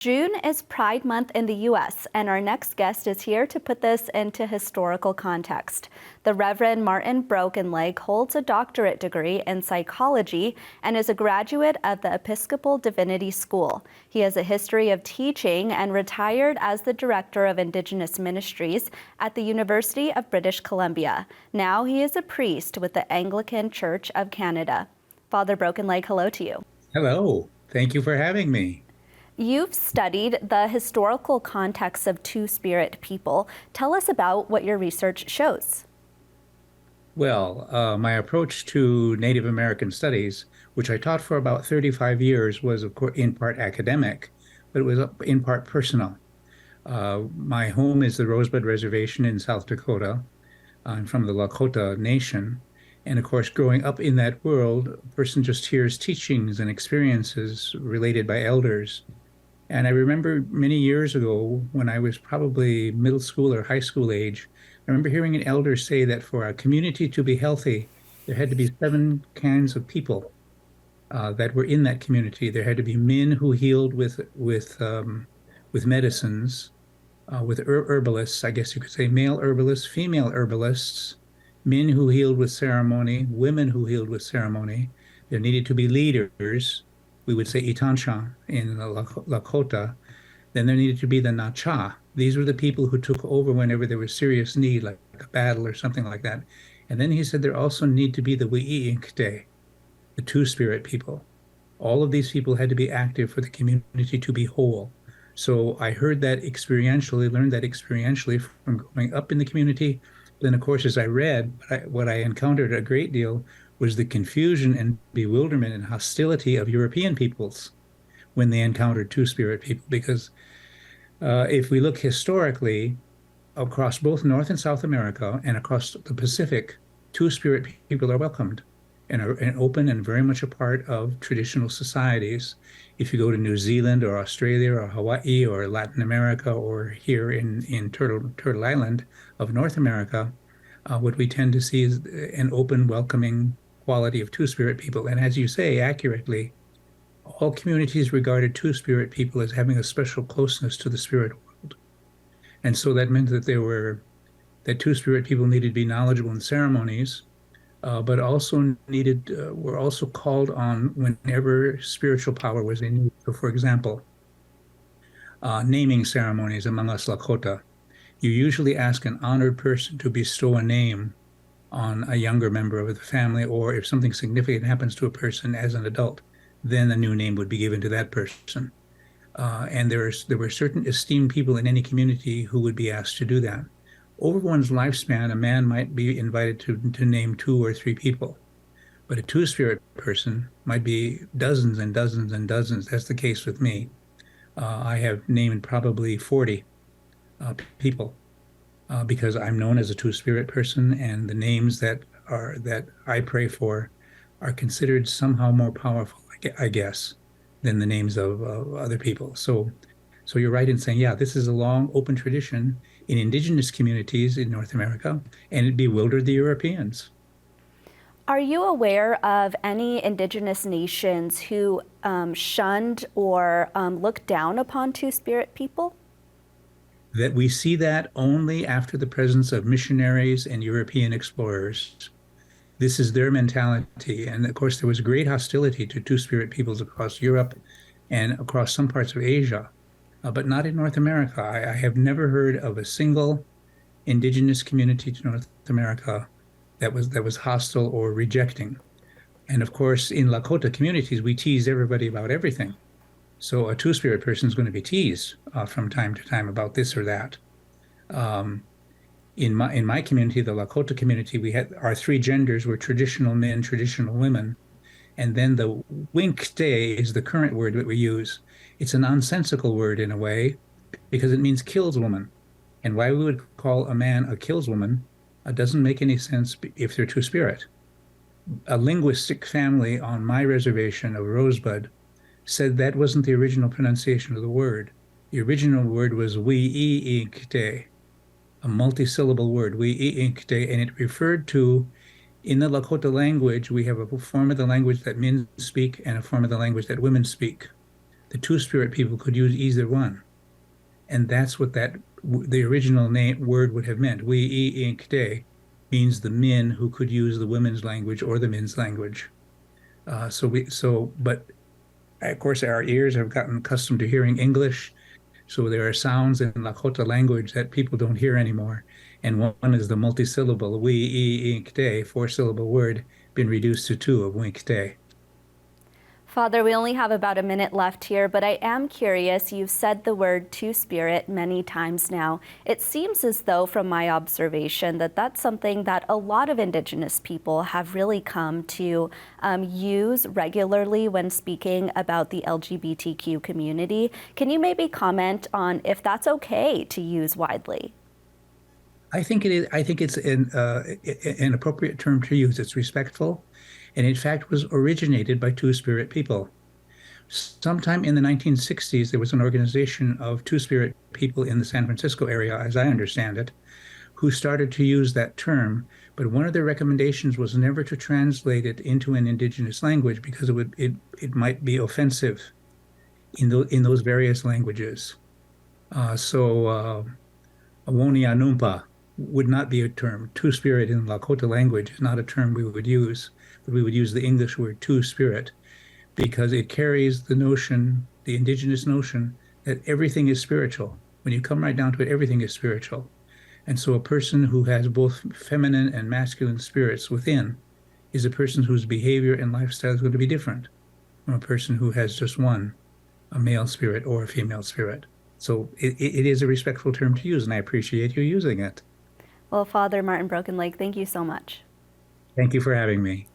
June is Pride Month in the U.S., and our next guest is here to put this into historical context. The Reverend Martin Brokenleg holds a doctorate degree in psychology and is a graduate of the Episcopal Divinity School. He has a history of teaching and retired as the Director of Indigenous Ministries at the University of British Columbia. Now he is a priest with the Anglican Church of Canada. Father Brokenleg, hello to you. Hello. Thank you for having me. You've studied the historical context of Two-Spirit people. Tell us about what your research shows. Well, my approach to Native American studies, which I taught for about 35 years, was of course in part academic, but it was in part personal. My home is the Rosebud Reservation in South Dakota. I'm from the Lakota Nation. And of course, growing up in that world, a person just hears teachings and experiences related by elders. And I remember many years ago, when I was probably middle school or high school age, I remember hearing an elder say that for a community to be healthy, there had to be 7 kinds of people that were in that community. There had to be men who healed with medicines, with herbalists, I guess you could say male herbalists, female herbalists, men who healed with ceremony, women who healed with ceremony. There needed to be leaders. We would say Itansha in Lakota. Then there needed to be the Nacha. These were the people who took over whenever there was serious need, like a battle or something like that. And then he said there also need to be the Wi'inkte, the Two-Spirit people. All of these people had to be active for the community to be whole. So I heard that experientially, learned that experientially from growing up in the community. Then, of course, as I read, what I encountered a great deal was the confusion and bewilderment and hostility of European peoples when they encountered Two-Spirit people. Because if we look historically, across both North and South America and across the Pacific, Two-Spirit people are welcomed and are open and very much a part of traditional societies. If you go to New Zealand or Australia or Hawaii or Latin America or here in Turtle Island of North America, what we tend to see is an open, welcoming quality of Two-Spirit people. And as you say accurately, all communities regarded Two-Spirit people as having a special closeness to the spirit world. And so that meant that that Two-Spirit people needed to be knowledgeable in ceremonies, but also were also called on whenever spiritual power was in need. So for example, naming ceremonies among us Lakota, you usually ask an honored person to bestow a name on a younger member of the family, or if something significant happens to a person as an adult, then a new name would be given to that person. And there were certain esteemed people in any community who would be asked to do that. Over one's lifespan, a man might be invited to name 2 or 3 people, but a Two-Spirit person might be dozens and dozens and dozens. That's the case with me. I have named probably 40 people. Because I'm known as a Two-Spirit person, and the names that I pray for are considered somehow more powerful, I guess, than the names of other people. So you're right in saying, yeah, this is a long, open tradition in indigenous communities in North America, and it bewildered the Europeans. Are you aware of any indigenous nations who shunned or looked down upon Two-Spirit people? That we see that only after the presence of missionaries and European explorers. This is their mentality. And of course, there was great hostility to Two-Spirit peoples across Europe and across some parts of Asia, but not in North America. I have never heard of a single indigenous community to North America that was hostile or rejecting. And of course, in Lakota communities, we tease everybody about everything. So a Two-Spirit person is going to be teased from time to time about this or that. In my community, the Lakota community, we had our 3 genders were traditional men, traditional women, and then the Winkte is the current word that we use. It's a nonsensical word in a way because it means killswoman, and why we would call a man a killswoman doesn't make any sense if they're Two-Spirit. A linguistic family on my reservation of Rosebud said that wasn't the original pronunciation of the word. The original word was Wi'inkte, a multi-syllable word, Wi'inkte, and it referred to, in the Lakota language, we have a form of the language that men speak and a form of the language that women speak. The two-spirit people could use either one. And that's what the original name word would have meant. We e ink day means the men who could use the women's language or the men's language. But of course, our ears have gotten accustomed to hearing English. So there are sounds in Lakota language that people don't hear anymore. And one is the multisyllable, we e ink day, four-syllable word, been reduced to two of wink day. Father, we only have about a minute left here, but I am curious. You've said the word two-spirit many times now. It seems as though, from my observation, that that's something that a lot of Indigenous people have really come to use regularly when speaking about the LGBTQ community. Can you maybe comment on if that's okay to use widely? I think it is. I think it's an appropriate term to use. It's respectful, and in fact was originated by two-spirit people. Sometime in the 1960s, there was an organization of two-spirit people in the San Francisco area, as I understand it, who started to use that term. But one of their recommendations was never to translate it into an indigenous language because it might be offensive in those various languages. Awoni would not be a term. Two-spirit in Lakota language is not a term we would use, but we would use the English word two-spirit because it carries the notion, the indigenous notion, that everything is spiritual. When you come right down to it, everything is spiritual. And so a person who has both feminine and masculine spirits within is a person whose behavior and lifestyle is going to be different from a person who has just one, a male spirit or a female spirit. So it is a respectful term to use, and I appreciate you using it. Well, Father Martin Brokenleg, thank you so much. Thank you for having me.